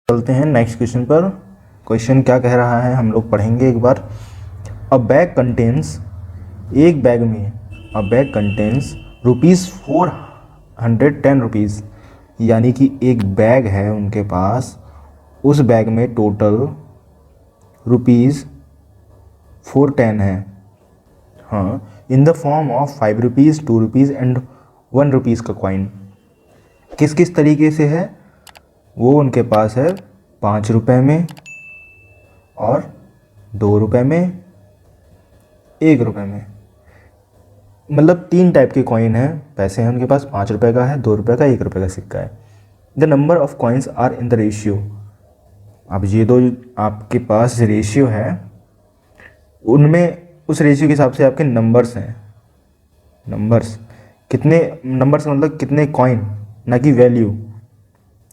चलते हैं next question पर। क्वेश्चन क्या कह रहा है हम लोग पढ़ेंगे एक बार। अ बैग कंटेन्स, एक बैग में अ बैग कंटेन्स ₹410, यानी कि एक बैग है उनके पास, उस बैग में टोटल ₹410 है। हाँ, in the form of ₹5, ₹2 and ₹1 का कॉइन। किस किस तरीके से है वो उनके पास है? ₹5 में और ₹2 में, ₹1 में। मतलब 3 टाइप के कॉइन हैं, पैसे हैं उनके पास। ₹5 का है, ₹2 का, ₹1 का सिक्का है। The number of coins are in the ratio. अब ये दो आपके पास रेशियो है, उनमें उस रेशियो के हिसाब से आपके नंबर्स हैं। नंबर्स कितने, नंबर्स मतलब कितने कॉइन, ना कि वैल्यू।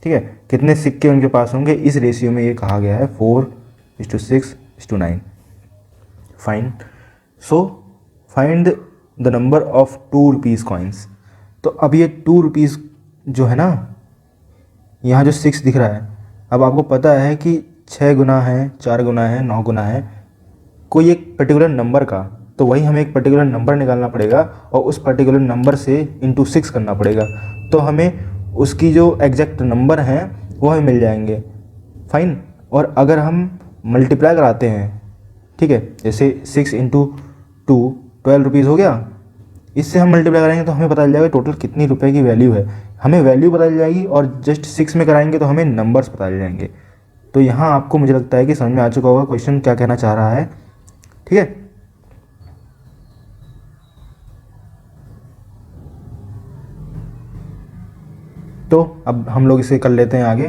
ठीक है, कितने सिक्के उनके पास होंगे, इस रेशियो में ये कहा गया है 4:6:9। Fine. So find the number of ₹2 coins. तो अब ये ₹2 जो है ना, यहाँ जो 6 दिख रहा है, अब आपको पता है कि 6 गुना है, 4 गुना है, 9 गुना है कोई एक पर्टिकुलर नंबर का, तो वही हमें एक पर्टिकुलर नंबर निकालना पड़ेगा और उस पर्टिकुलर नंबर से इंटू 6 करना पड़ेगा, तो हमें उसकी जो एग्जैक्ट नंबर हैं वो हमें मिल जाएंगे। फाइन। और अगर हम मल्टीप्लाई कराते हैं, ठीक है, जैसे 6 इंटू 2 ₹12 हो गया, इससे हम मल्टीप्लाई करेंगे तो हमें पता चल जाएगा टोटल कितनी रुपए की वैल्यू है। हमें वैल्यू पता चल जाएगी और जस्ट 6 में कराएंगे तो हमें नंबर्स पता चल जाएंगे। तो यहाँ आपको मुझे लगता है कि समझ में आ चुका होगा क्वेश्चन क्या कहना चाह रहा है। ठीक है, तो अब हम लोग इसे कर लेते हैं आगे।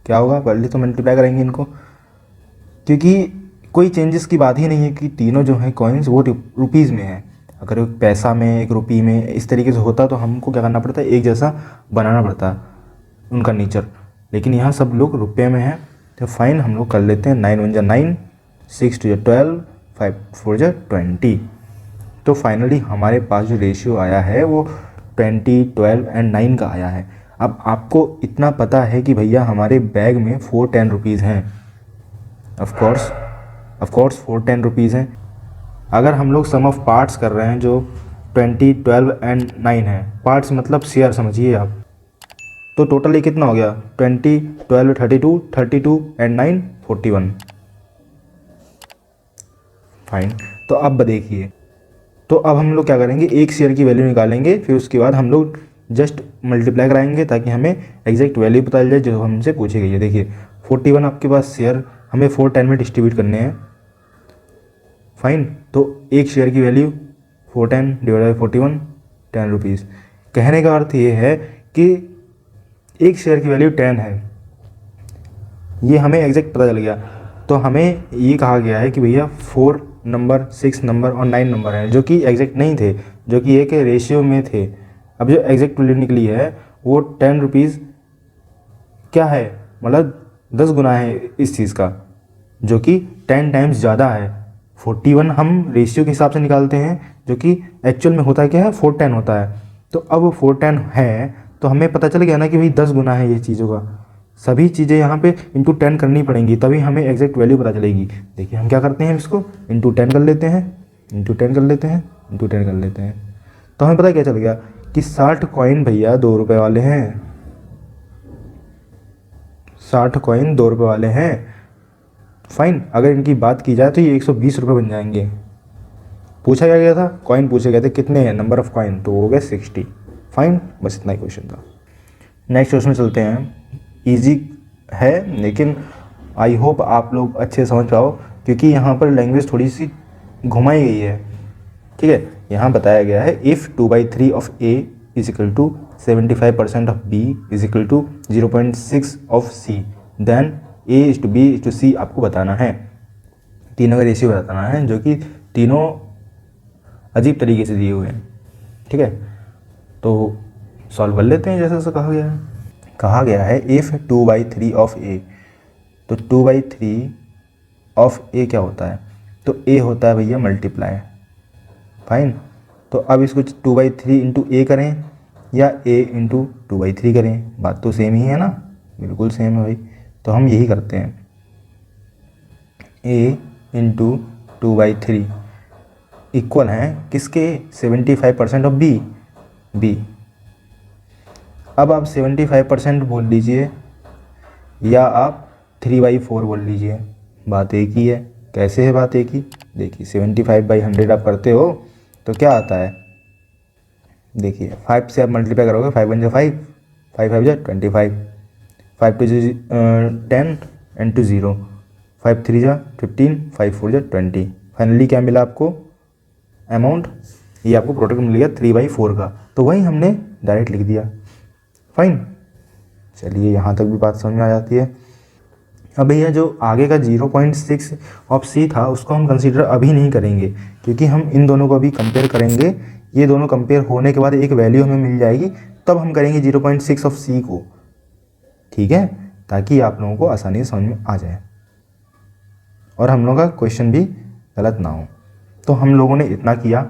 क्या होगा, पहले तो मल्टीप्लाई करेंगे इनको, क्योंकि कोई चेंजेस की बात ही नहीं है कि तीनों जो हैं कॉइन्स वो रुपीज़ में है। अगर एक पैसा में, एक रुपये में इस तरीके से होता तो हमको क्या करना पड़ता है, एक जैसा बनाना पड़ता उनका नेचर, लेकिन यहाँ सब लोग रुपये में है। तो फाइन, हम लोग कर लेते हैं। 9 1 9, 6 2 12, 5 4 20। तो फाइनली हमारे पास जो रेशियो आया है वो 20, 12 एंड 9 का आया है। अब आपको इतना पता है कि भैया हमारे बैग में ₹410 हैं। ऑफ कोर्स ₹410 हैं। अगर हम लोग सम ऑफ पार्ट्स कर रहे हैं जो 20, 12 एंड 9 है, पार्ट्स मतलब शेयर समझिए आप, तो टोटल ये कितना हो गया? 20, 12, 32, 32 एंड 9 41। फाइन। तो अब देखिए, तो अब हम लोग क्या करेंगे, एक शेयर की वैल्यू निकालेंगे, फिर उसके बाद हम लोग जस्ट मल्टीप्लाई कराएंगे ताकि हमें एग्जैक्ट वैल्यू पता चल जाए जो हमसे पूछी गई है। देखिए 41 आपके पास शेयर हमें 410 में डिस्ट्रीब्यूट करने हैं। फाइन। तो एक शेयर की वैल्यू 410 डिवाइड बाई 41, ₹10। कहने का अर्थ ये है कि एक शेयर की वैल्यू 10 है, ये हमें एग्जैक्ट पता चल गया। तो हमें ये कहा गया है कि भैया 4 नंबर, 6 नंबर और 9 नंबर हैं जो कि एग्जैक्ट नहीं थे, जो कि एक रेशियो में थे। अब जो एग्जैक्ट वैल्यू निकली है वो ₹10 क्या है, मतलब 10 गुना है इस चीज़ का, जो कि 10 टाइम्स ज़्यादा है। 41 हम रेशियो के हिसाब से निकालते हैं, जो कि एक्चुअल में होता है क्या है, 410 होता है। तो अब 410 है तो हमें पता चल गया ना कि भाई 10 गुना है ये चीज़ों का। सभी चीज़ें यहाँ पे इंटू 10 करनी पड़ेंगी तभी हमें एग्जैक्ट वैल्यू पता चलेगी। देखिए हम क्या करते हैं, इसको इंटू 10 कर लेते हैं, इंटू 10 कर लेते हैं, इंटू 10 कर लेते हैं। तो हमें पता क्या चल गया कि 60 कॉइन भैया ₹2 वाले हैं। 60 कॉइन ₹2 वाले हैं। फाइन। अगर इनकी बात की जाए तो ये ₹120 बन जाएंगे। पूछा क्या गया था, कॉइन पूछे गए थे कितने हैं, नंबर ऑफ कॉइन, तो हो गए 60। फाइन, बस इतना ही क्वेश्चन था। नेक्स्ट क्वेश्चन चलते हैं। इजी है लेकिन आई होप आप लोग अच्छे समझ पाओ, क्योंकि यहाँ पर लैंग्वेज थोड़ी सी घुमाई गई है। ठीक है, यहाँ बताया गया है if 2/3 of A is equal to 75% of B is equal to 0.6 of C, then A is to B is to C आपको बताना है। तीनों का रेशियो बताना है, जो कि तीनों अजीब तरीके से दिए हुए हैं। ठीक है, तो सॉल्व कर लेते हैं जैसे जैसे कहा गया है। कहा गया है इफ़ 2/3 ऑफ A, तो 2/3 ऑफ A क्या होता है, तो A होता है भैया मल्टीप्लाई। फाइन। तो अब इसको 2/3 इंटू A करें या A इंटू 2/3 करें, बात तो सेम ही है ना, बिल्कुल सेम है भाई। तो हम यही करते हैं, a इंटू 2/3 इक्वल हैं किसके, 75% ऑफ b। अब आप 75% बोल लीजिए या आप 3/4 बोल लीजिए, बात एक ही है। कैसे है बात एक ही, देखिए 75/100 आप करते हो तो क्या आता है, देखिए 5 से आप मल्टीप्लाई करोगे, 5 1 5, 5 5 25, 5 2 10 एंड 2 0, 5 3 15, 5 4 20। फाइनली क्या मिला आपको अमाउंट, ये आपको प्रोडक्ट मिल गया 3/4 का। तो वही हमने डायरेक्ट लिख दिया। फाइन, चलिए यहाँ तक भी बात समझ में आ जाती है। अब भैया जो आगे का 0.6 ऑफ सी था उसको हम कंसीडर अभी नहीं करेंगे, क्योंकि हम इन दोनों को अभी कंपेयर करेंगे। ये दोनों कंपेयर होने के बाद एक वैल्यू हमें मिल जाएगी, तब हम करेंगे 0.6 ऑफ सी को, ठीक है, ताकि आप लोगों को आसानी से समझ में आ जाए और हम लोगों का क्वेश्चन भी गलत ना हो। तो हम लोगों ने इतना किया,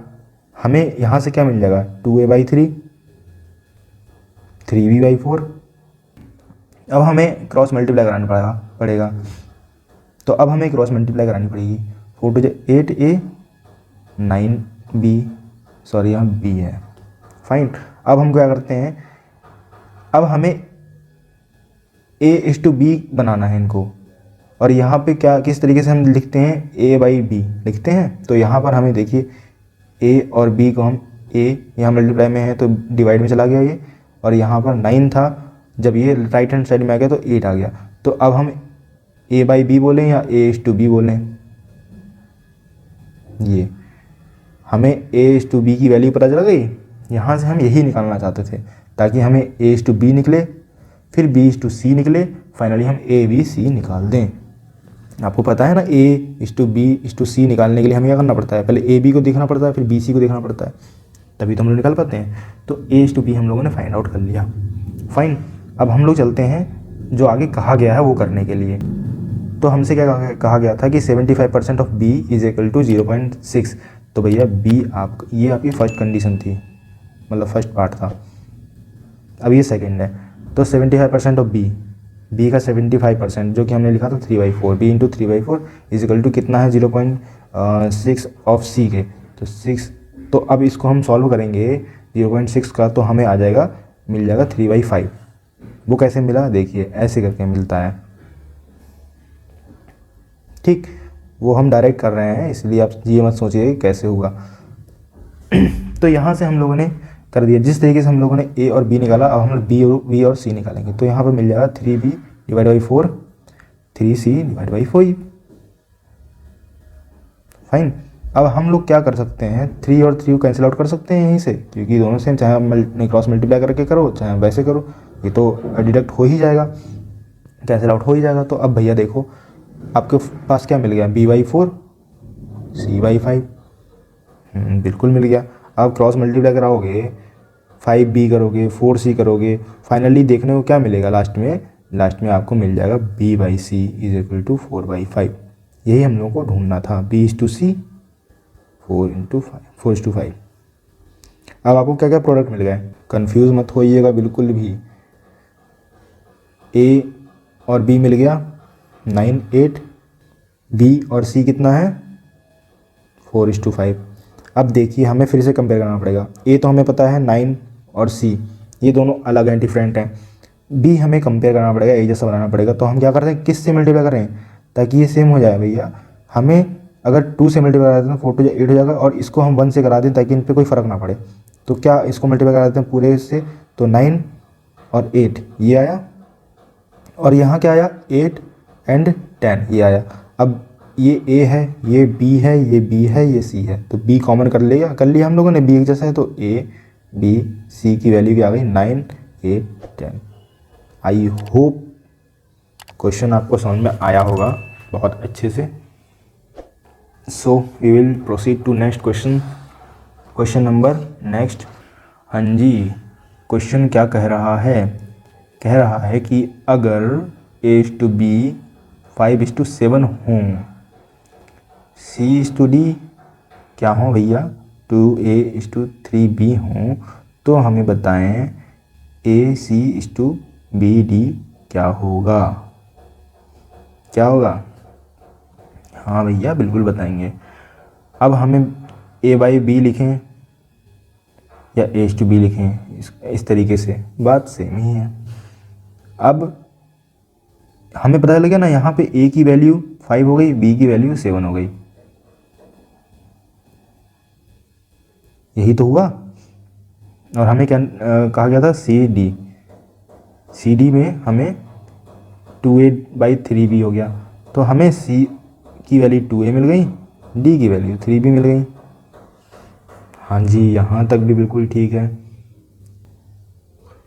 हमें यहाँ से क्या मिल जाएगा, 2a/3, 3b/4। अब हमें क्रॉस मल्टीप्लाई कराना पड़ेगा। तो अब हमें क्रॉस मल्टीप्लाई करानी पड़ेगी। 4 2 8a, 9b, सॉरी यहाँ b है। फाइन, अब हम क्या करते हैं, अब हमें a/b बनाना है इनको, और यहाँ पे क्या किस तरीके से हम लिखते हैं, a/b लिखते हैं। तो यहाँ पर हमें देखिए a और b को हम a यहाँ मल्टीप्लाई में है तो डिवाइड में चला गया ये, और यहाँ पर 9 था, जब ये राइट हैंड साइड में आ गया तो 8 आ गया। तो अब हम a/b बोलें या a/b बोलें, ये हमें a/b की वैल्यू पता चल गई। यहाँ से हम यही निकालना चाहते थे ताकि हमें a/b निकले, फिर b/c निकले, फाइनली हम a/b/c निकाल दें। आपको पता है ना, a/b/c निकालने के लिए हमें क्या करना पड़ता है, पहले a/b को देखना पड़ता है, फिर b/c को देखना पड़ता है, तभी तो हम लोग निकाल पाते हैं। तो a/b हम लोगों ने फाइंड आउट कर लिया। फाइन, अब हम लोग चलते हैं जो आगे कहा गया है वो करने के लिए। तो हमसे क्या कहा गया था कि 75% of b is equal to 0.6। तो भैया b ये आपकी फर्स्ट कंडीशन थी, मतलब फर्स्ट पार्ट था। अब ये सेकंड है, तो 75% ऑफ b का 75% जो कि हमने लिखा था 3/4, b into 3/4 is equal to कितना है, 0.6 ऑफ c के, तो 6। तो अब इसको हम सॉल्व करेंगे 0.6 का, तो हमें आ जाएगा, मिल जाएगा 3/5। वो कैसे मिला, देखिए ऐसे करके मिलता है, ठीक। वो हम डायरेक्ट कर रहे हैं, इसलिए आप ये मत सोचिए कैसे होगा। तो यहाँ से हम लोगों ने कर दिया, जिस तरीके से हम लोगों ने a और b निकाला, अब हम लोग b और c निकालेंगे। तो यहाँ पर मिल जाएगा 3b/4, 3c/5। फाइन, अब हम लोग क्या कर सकते हैं, 3 और 3 को कैंसिल आउट कर सकते हैं यहीं से, क्योंकि दोनों सेम, चाहे आप क्रॉस मल्टीप्लाई करके करो चाहे वैसे करो, ये तो डिडक्ट हो ही जाएगा, कैंसिल आउट हो ही जाएगा। तो अब भैया देखो आपके पास क्या मिल गया, b/4, c/5, बिल्कुल मिल गया। अब क्रॉस मल्टीप्लाई कराओगे, 5b करोगे, 4c करोगे, फाइनली देखने को क्या मिलेगा, लास्ट में आपको मिल जाएगा b/c इज इक्वल टू 4/5। यही हम लोगों को ढूंढना था, b/c 4/5। अब आपको क्या क्या प्रोडक्ट मिल गए, कंफ्यूज मत होइएगा बिल्कुल भी। a और b मिल गया 9 8, b और c कितना है 4/5। अब देखिए हमें फिर से कंपेयर करना पड़ेगा, a तो हमें पता है 9 और c ये दोनों अलग हैं, डिफरेंट हैं। b हमें कंपेयर करना पड़ेगा, a जैसा बनाना पड़ेगा। तो हम क्या करते हैं, किस से मल्टीप्लाई करें ताकि ये सेम हो जाए भैया। हमें अगर 2 से मल्टीप्लाई करा देते हैं 4 2 8 हो जाएगा, और इसको हम 1 से करा दें ताकि इन पर कोई फ़र्क ना पड़े। तो क्या इसको मल्टीप्लाई करा देते हैं पूरे से, तो 9 और 8 ये आया, और यहाँ क्या आया 8 एंड 10 ये आया। अब ये a है, ये b है, ये b है, ये c है, तो b कॉमन कर लिया हम लोगों ने, b एक जैसा है, तो a b c की वैल्यू क्या आ गई 9 8 10। आई होप क्वेश्चन आपको समझ में आया होगा बहुत अच्छे से। So we will proceed to next question number next. हाँ जी, क्वेश्चन क्या कह रहा है कि अगर a/b 5:7 हों, c/d क्या हो भैया 2a/3b हों, तो हमें बताएं a/c/bd क्या होगा, क्या होगा? हाँ भैया बिल्कुल बताएंगे। अब हमें ए बाई बी लिखें या एच टू बी लिखें, इस तरीके से बात सेम ही है। अब हमें पता लगा ना, यहाँ पे ए की वैल्यू 5 हो गई, बी की वैल्यू 7 हो गई, यही तो हुआ। और हमें क्या कहा गया था, सी डी में हमें 2a/3b हो गया, तो हमें सी की वैल्यू 2a मिल गई, डी की वैल्यू 3b मिल गई। हाँ जी, यहाँ तक भी बिल्कुल ठीक है।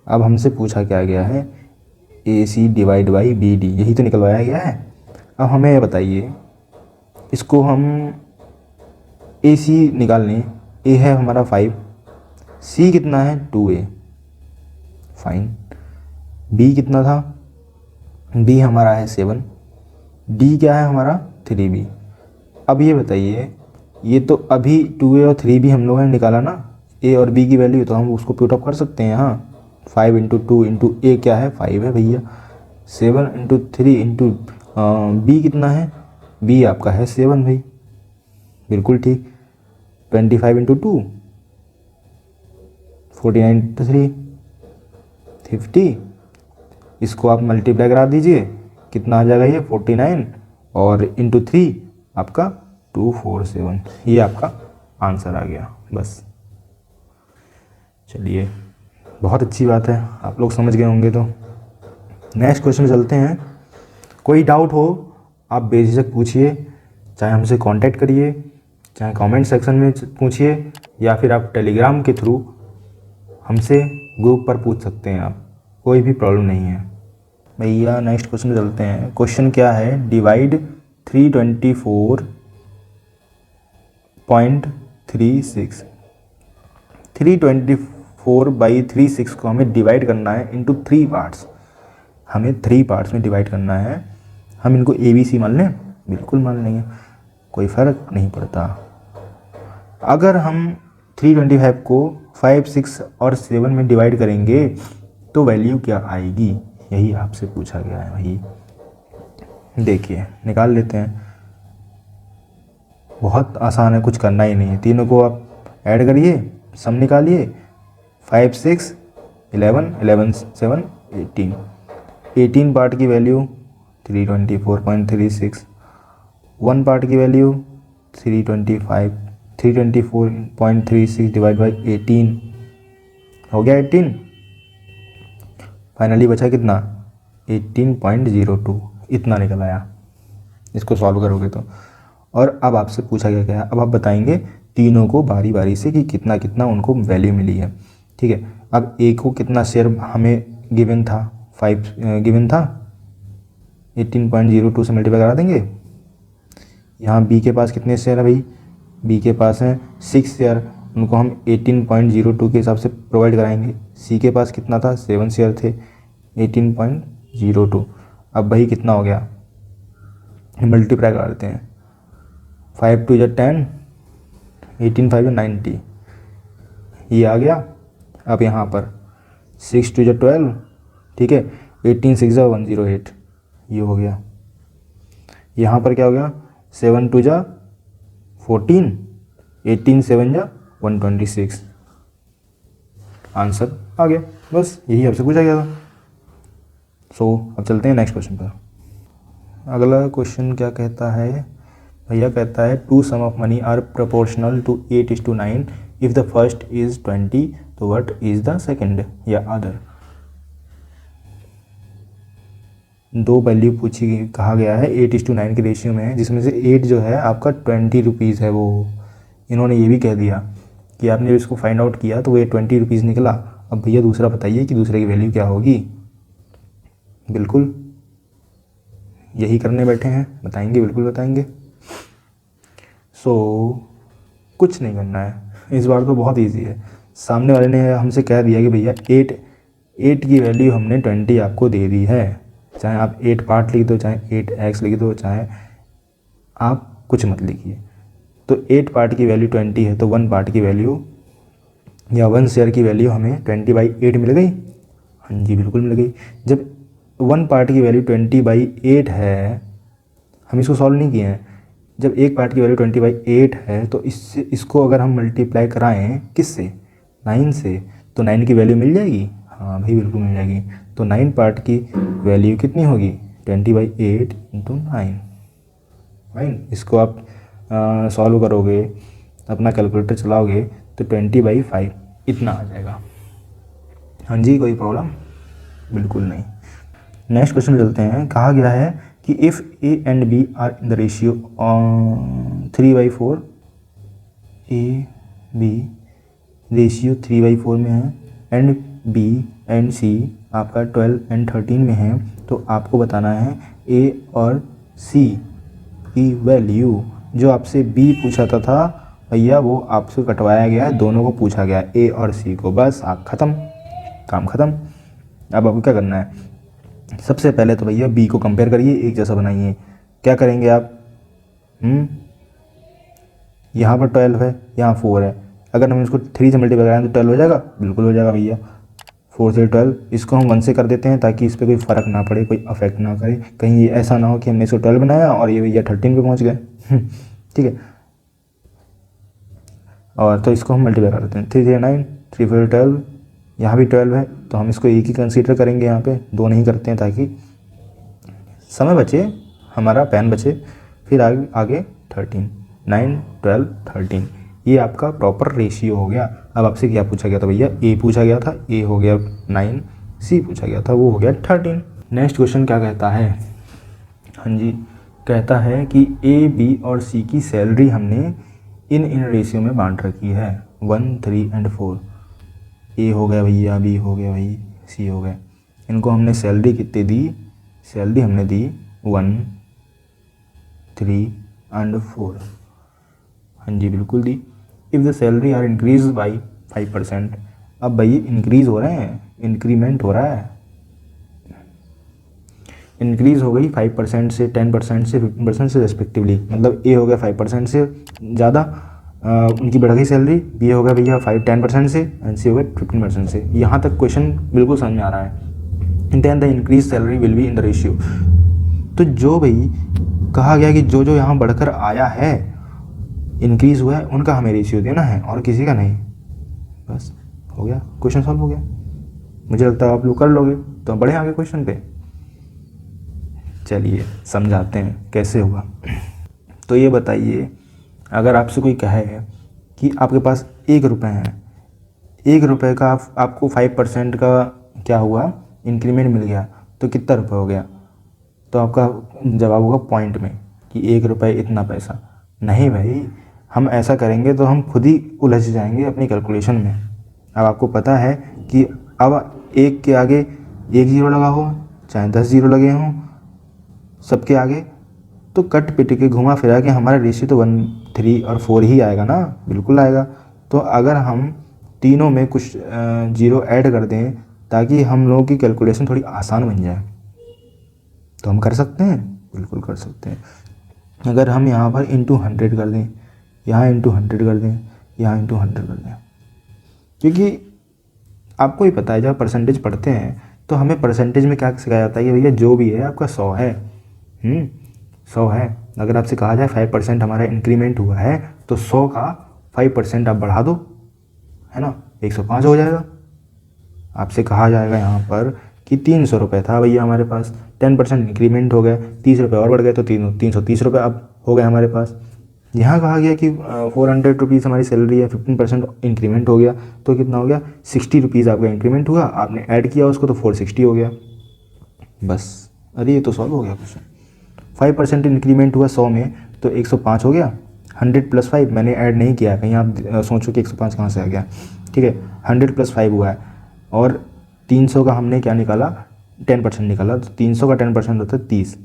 अब हमसे पूछा क्या गया है, ए सी डिवाइड बाई बी डी, यही तो निकलवाया गया है। अब हमें ये बताइए, इसको हम ए सी निकाल लें। ए है हमारा 5, सी कितना है 2a, फाइन। बी कितना था, बी हमारा है 7, डी क्या है हमारा 3b। अब ये बताइए, ये तो अभी 2a और 3b हम लोगों ने निकाला ना, ए और बी की वैल्यू, तो हम उसको पुट अप कर सकते हैं यहाँ। 5 इंटू 2 इंटू ए क्या है 5 है भैया, 7 इंटू 3 इंटू बी कितना है, बी आपका है 7 भाई, बिल्कुल ठीक। 25 इंटू 2 49 इंटू 3 50, इसको आप मल्टीप्लाई करा दीजिए, कितना आ जाएगा ये 49 और इंटू 3 आपका 247, ये आपका आंसर आ गया। बस चलिए, बहुत अच्छी बात है, आप लोग समझ गए होंगे। तो नेक्स्ट क्वेश्चन चलते हैं। कोई डाउट हो आप बेझिझक पूछिए, चाहे हमसे कांटेक्ट करिए, चाहे कमेंट सेक्शन में पूछिए, या फिर आप टेलीग्राम के थ्रू हमसे ग्रुप पर पूछ सकते हैं आप, कोई भी प्रॉब्लम नहीं है भैया। नेक्स्ट क्वेश्चन में चलते हैं। क्वेश्चन क्या है, डिवाइड 324.36 324/36 को हमें डिवाइड करना है इंटू 3 पार्ट्स। हमें 3 पार्ट्स में डिवाइड करना है। हम इनको ए बी सी मान लें, बिल्कुल मान लेंगे, कोई फ़र्क नहीं पड़ता। अगर हम 325 को 5, 6 और 7 में डिवाइड करेंगे तो वैल्यू क्या आएगी, यही आपसे पूछा गया है भाई। देखिए निकाल लेते हैं, बहुत आसान है, कुछ करना ही नहीं है। तीनों को आप ऐड करिए, सम निकालिए, 5, 6, 11, 11, 7, 18। 18 पार्ट की वैल्यू 324.36, 1 पार्ट की वैल्यू 324.36 डिवाइड बाई 18 हो गया 18। फाइनली बचा कितना 18.02, इतना निकल आया इसको सॉल्व करोगे तो। और अब आपसे पूछा गया क्या है, अब आप बताएंगे तीनों को बारी बारी से कि कितना कितना उनको वैल्यू मिली है, ठीक है। अब ए को कितना शेयर हमें गिवन था, 5 गिवन था, 18.02 से मल्टीप्लाई करा देंगे। यहाँ बी के पास कितने शेयर है भाई, बी के पास हैं 6 शेयर, उनको हम 18.02 के हिसाब से प्रोवाइड कराएंगे। सी के पास कितना था, 7 शेयर थे, 18.02। अब भाई कितना हो गया, मल्टीप्लाई करा देते हैं, 5 2 10, 18 5 90, ये आ गया। अब यहाँ पर 6 2 12, ठीक है, 18 6 108, ये हो गया। यहाँ पर क्या हो गया, 7 2 14, 18 7 126, आंसर आ गया। बस यही आपसे पूछा गया था। अब चलते हैं नेक्स्ट क्वेश्चन पर। अगला क्वेश्चन क्या कहता है भैया, कहता है 2 sum of money are proportional to 8:9 if the first is 20, तो व्हाट इज द सेकंड या अदर। 2 वैल्यू पूछी कहा गया है 8:9 के रेशियो में है, जिसमें से 8 जो है आपका 20 रुपीज़ है। वो इन्होंने ये भी कह दिया कि आपने इसको फाइंड आउट किया तो ये 20 रुपीज़ निकला। अब भैया दूसरा बताइए कि दूसरे की वैल्यू क्या होगी। बिल्कुल यही करने बैठे हैं, बताएंगे, बिल्कुल बताएंगे। कुछ नहीं करना है इस बार, तो बहुत इजी है। सामने वाले ने हमसे कह दिया कि भैया 8 की वैल्यू हमने 20 आपको दे दी है, चाहे आप 8 पार्ट लिख दो, चाहे 8x लिख दो, चाहे आप कुछ मत लिखिए। तो 8 पार्ट की वैल्यू 20 है, तो 1 पार्ट की वैल्यू या 1 शेयर की वैल्यू हमें 20/8 मिल गई। हाँ जी बिल्कुल मिल गई। जब वन पार्ट की वैल्यू 20/8 है, हम इसको सॉल्व नहीं किए हैं। जब एक पार्ट की वैल्यू 20/8 है तो इसको अगर हम मल्टीप्लाई कराएं किससे, 9 से, तो 9 की वैल्यू मिल जाएगी। हाँ भाई बिल्कुल मिल जाएगी। तो 9 पार्ट की वैल्यू कितनी होगी, 20/8 इंटू 9। फाइन, इसको आप सॉल्व करोगे, अपना कैलकुलेटर चलाओगे तो 20/5 इतना आ जाएगा। हाँ जी, कोई प्रॉब्लम बिल्कुल नहीं। नेक्स्ट क्वेश्चन चलते हैं। कहा गया है कि if A and B are in the ratio 3/4, A B ratio 3/4 में है एंड बी एंड सी आपका 12 एंड 13 में है, तो आपको बताना है ए और सी की वैल्यू। जो आपसे बी पूछा था भैया वो आपसे कटवाया गया है, दोनों को पूछा गया है, ए और सी को। बस आप ख़त्म, काम ख़त्म। अब आपको क्या करना है, सबसे पहले तो भैया बी को कंपेयर करिए, एक जैसा बनाइए। क्या करेंगे आप, यहाँ पर 12 है, यहाँ 4 है, अगर हम इसको 3 से मल्टीप्लाई कराएं तो 12 हो जाएगा, बिल्कुल हो जाएगा भैया। 4 से 12, इसको हम 1 से कर देते हैं ताकि इस पर कोई फ़र्क ना पड़े, कोई अफेक्ट ना करे, कहीं ये ऐसा ना हो कि हमने इसको 12 बनाया और ये भैया 13 पे पहुँच गए। ठीक है, और तो इसको हम मल्टीप्लाई कर देते हैं, 3 से 9, 3 4 12, यहाँ भी 12 है, तो हम इसको एक ही कंसीडर करेंगे, यहाँ पे दो नहीं करते हैं ताकि समय बचे, हमारा पेन बचे। फिर आगे 13, 9 12 13, ये आपका प्रॉपर रेशियो हो गया। अब आपसे क्या पूछा गया था भैया, ए पूछा गया था, ए हो गया 9, सी पूछा गया था, वो हो गया 13। नेक्स्ट क्वेश्चन क्या कहता है, हाँ जी, कहता है कि ए बी और सी की सैलरी हमने इन रेशियो में बांट रखी है, 1 3 एंड 4। ए हो गया भैया, बी हो गया भाई, सी हो गया। इनको हमने सैलरी कितनी दी, सैलरी हमने दी 1 3 एंड 4। हाँ जी बिल्कुल दी। If the salary are increase by 5%, अब भाई इंक्रीज हो रहे हैं, इंक्रीमेंट हो रहा है, इंक्रीज हो गई 5% से, 10% से, 15% से रेस्पेक्टिवली। मतलब ए हो गया 5% से ज़्यादा, उनकी बढ़ गई सैलरी, बी हो गया भैया 10% से, एंड सी हो गया 15% से। यहाँ तक क्वेश्चन बिल्कुल समझ में आ रहा है। Then the increase salary will be in the ratio. तो जो भाई कहा गया कि जो जो यहाँ बढ़कर आया है, इंक्रीज हुआ है, उनका हमें रेशियो देना है और किसी का नहीं। बस हो गया, क्वेश्चन सॉल्व हो गया। मुझे लगता है आप लोग कर लोगे, तो बढ़े आगे क्वेश्चन पे। चलिए समझाते हैं कैसे हुआ। तो ये बताइए, अगर आपसे कोई कहे कि आपके पास 1 रुपये है, 1 रुपये का आपको 5% का क्या हुआ, इंक्रीमेंट मिल गया, तो कितना रुपये हो गया, तो आपका जवाब होगा पॉइंट में कि 1 रुपये इतना पैसा। नहीं भाई, हम ऐसा करेंगे तो हम खुद ही उलझ जाएंगे अपनी कैलकुलेशन में। अब आपको पता है कि अब 1 के आगे 1 ज़ीरो लगा हो, चाहे 10 ज़ीरो लगे हों, सबके आगे, तो कट पिट के घुमा फिरा के हमारा रेशियो तो 1 3 और 4 ही आएगा ना, बिल्कुल आएगा। तो अगर हम तीनों में कुछ जीरो ऐड कर दें ताकि हम लोगों की कैलकुलेशन थोड़ी आसान बन जाए, तो हम कर सकते हैं, बिल्कुल कर सकते हैं। अगर हम यहाँ पर इंटू 100 कर दें, यहाँ इंटू 100 कर दें, यहाँ इंटू 100 कर दें, क्योंकि आपको ही पता है जब परसेंटेज पढ़ते हैं तो हमें परसेंटेज में क्या सिखाया जाता है कि भैया जो भी है आपका 100 है, 100 है। अगर आपसे कहा जाए 5% हमारा इंक्रीमेंट हुआ है तो 100 का 5% आप बढ़ा दो, है ना, 105 हो जाएगा। आपसे कहा जाएगा यहाँ पर कि 300 रुपये था भैया हमारे पास, 10% इंक्रीमेंट हो गया, 30 रुपये और बढ़ गए तो 330 रुपये अब हो गए हमारे पास। यहाँ कहा गया कि 400 रुपीज़ हमारी सैलरी है, 15% इंक्रीमेंट हो गया तो कितना हो गया, 60 रुपीज़ आपका इंक्रीमेंट हुआ, आपने ऐड किया उसको तो 460 हो गया। बस, अरे ये तो सॉल्व हो गया क्वेश्चन। 5% इंक्रीमेंट हुआ 100 में तो 105 हो गया। 100 + 5 मैंने ऐड नहीं किया, कहीं आप सोचो कि 105 कहाँ से आ गया। ठीक है, 100 + 5 हुआ है और 300 का हमने क्या निकाला, 10% निकाला, तो 300 का 10% होता है 30।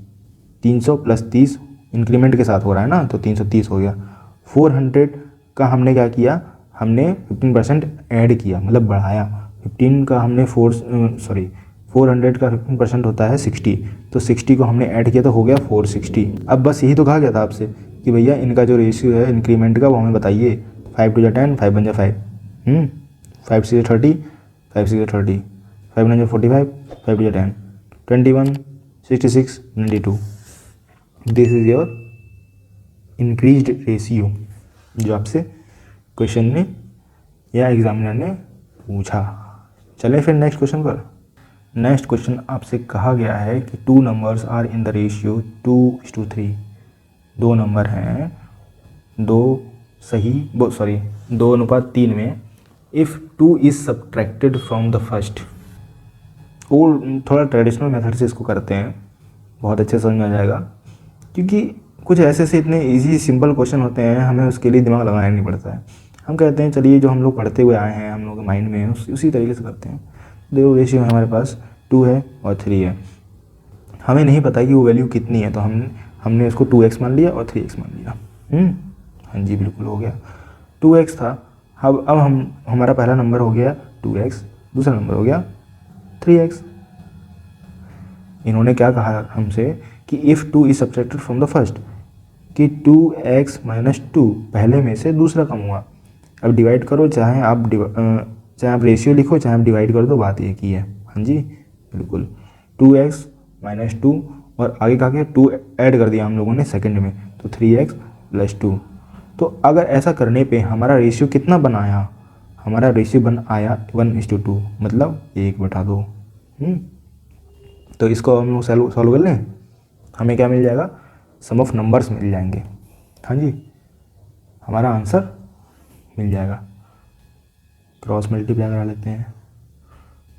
300 + 30 इंक्रीमेंट के साथ हो रहा है ना, तो 330 हो गया। 400 का हमने क्या किया, हमने 15% ऐड किया, मतलब बढ़ाया। 15 का हमने 400 का 15% होता है 60, तो 60 को हमने ऐड किया तो हो गया 460। अब बस यही तो कहा गया था आपसे कि भैया इनका जो रेशियो है इंक्रीमेंट का वो हमें बताइए। 5 2 10, 5 1 5, 5 6 30, 5 6 30, 5 9 45, 5 2 10, 21, 66, 92। This is your increased ratio जो आपसे क्वेश्चन ने या एग्जामिनर ने पूछा। चलें फिर नेक्स्ट क्वेश्चन पर। नेक्स्ट क्वेश्चन आपसे कहा गया है कि 2 numbers are in the ratio 2:3। 2 number हैं 2:3 में if 2 is subtracted from the first. वो थोड़ा ट्रेडिशनल मेथड से इसको करते हैं, बहुत अच्छे समझ में आ जाएगा, क्योंकि कुछ ऐसे से इतने इजी सिंपल क्वेश्चन होते हैं, हमें उसके लिए दिमाग लगाना नहीं पड़ता है। हम कहते हैं चलिए जो हम लोग पढ़ते हुए आए हैं, हम लोग के माइंड में उसी तरीके से करते हैं। देखो रेशियो हमारे पास 2 है और 3 है, हमें नहीं पता कि वो वैल्यू कितनी है, तो हमने उसको 2x मान लिया और 3x मान लिया। हाँ जी बिल्कुल हो गया। 2x था, अब हमारा पहला नंबर हो गया 2x, दूसरा नंबर हो गया 3x। इन्होंने क्या कहा हमसे कि if 2 is subtracted from the first, कि 2x - 2 पहले में से दूसरा कम हुआ। अब डिवाइड करो, चाहे आप रेशियो लिखो चाहे आप डिवाइड कर दो, बात एक ही है। हाँ जी बिल्कुल, 2x - 2 और आगे का के 2 ऐड कर दिया हम लोगों ने सेकंड में, तो 3x + 2। तो अगर ऐसा करने पे हमारा रेशियो कितना बन आया, हमारा रेशियो बन आया 1:2, मतलब 1/2। तो इसको हम लोग सॉल्व कर लें, हमें क्या मिल जाएगा, सम ऑफ नंबर्स मिल जाएंगे। हाँ जी, हमारा आंसर मिल जाएगा। क्रॉस मल्टीप्लाई करा लेते हैं,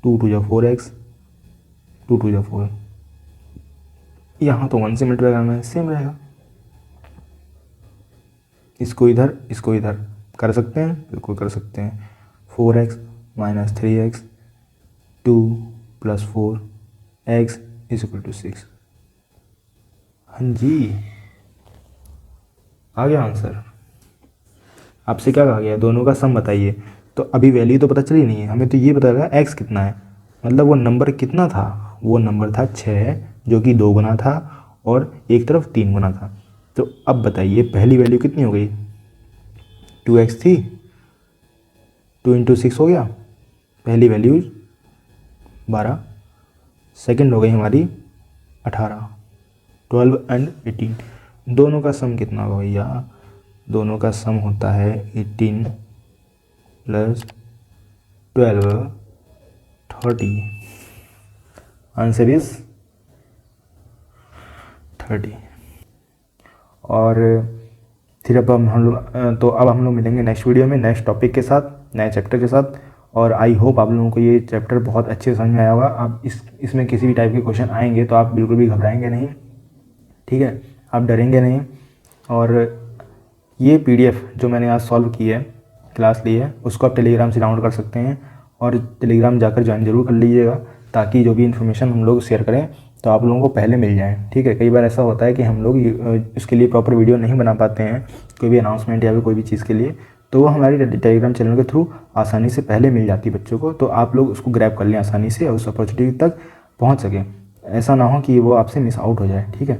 2 × 2 = 4x, 2 × 2 = 4। यहाँ तो 1 से मल्टीप्लाई करना है, सेम रहेगा। इसको इधर कर सकते हैं, बिल्कुल कर सकते हैं। 4x - 3x, 2 + 4x = 6। हाँ जी आ गया आंसर। आपसे क्या कहा गया, दोनों का सम बताइए। तो अभी वैल्यू तो पता चली नहीं है, हमें तो ये पता लगा x कितना है, मतलब वो नंबर कितना था, वो नंबर था 6, जो कि 2 गुना था और एक तरफ 3 गुना था। तो अब बताइए पहली वैल्यू कितनी हो गई, 2x थी, 2 × 6 हो गया, पहली वैल्यू 12, सेकंड हो गई हमारी 18, 12 और 18। दोनों का सम कितना होगा भैया, दोनों का सम होता है 18 + 12 30। Answer is 30। और फिर अब हम लोग मिलेंगे नेक्स्ट वीडियो में नेक्स्ट टॉपिक के साथ, नए चैप्टर के साथ। और आई होप आप लोगों को ये चैप्टर बहुत अच्छे समझ में आया होगा। आप इसमें किसी भी टाइप के क्वेश्चन आएंगे तो आप बिल्कुल भी घबराएंगे नहीं, ठीक है, आप डरेंगे नहीं। और ये PDF जो मैंने आज सॉल्व की है, क्लास ली है, उसको आप टेलीग्राम से डाउनलोड कर सकते हैं और टेलीग्राम जाकर ज्वाइन ज़रूर कर लीजिएगा, ताकि जो भी इन्फॉर्मेशन हम लोग शेयर करें तो आप लोगों को पहले मिल जाए, ठीक है। कई बार ऐसा होता है कि हम लोग इसके लिए प्रॉपर वीडियो नहीं बना पाते हैं, कोई भी अनाउंसमेंट या फिर कोई भी चीज़ के लिए, तो वो हमारी टेलीग्राम चैनल के थ्रू आसानी से पहले मिल जाती है बच्चों को। तो आप लोग उसको ग्रैब कर लें आसानी से और उस अपॉर्चुनिटी तक पहुँच सकें, ऐसा ना हो कि वो आपसे मिस आउट हो जाए, ठीक है।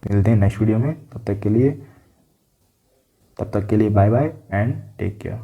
मिलते हैं नेक्स्ट वीडियो में, तब तक के लिए bye bye and take care.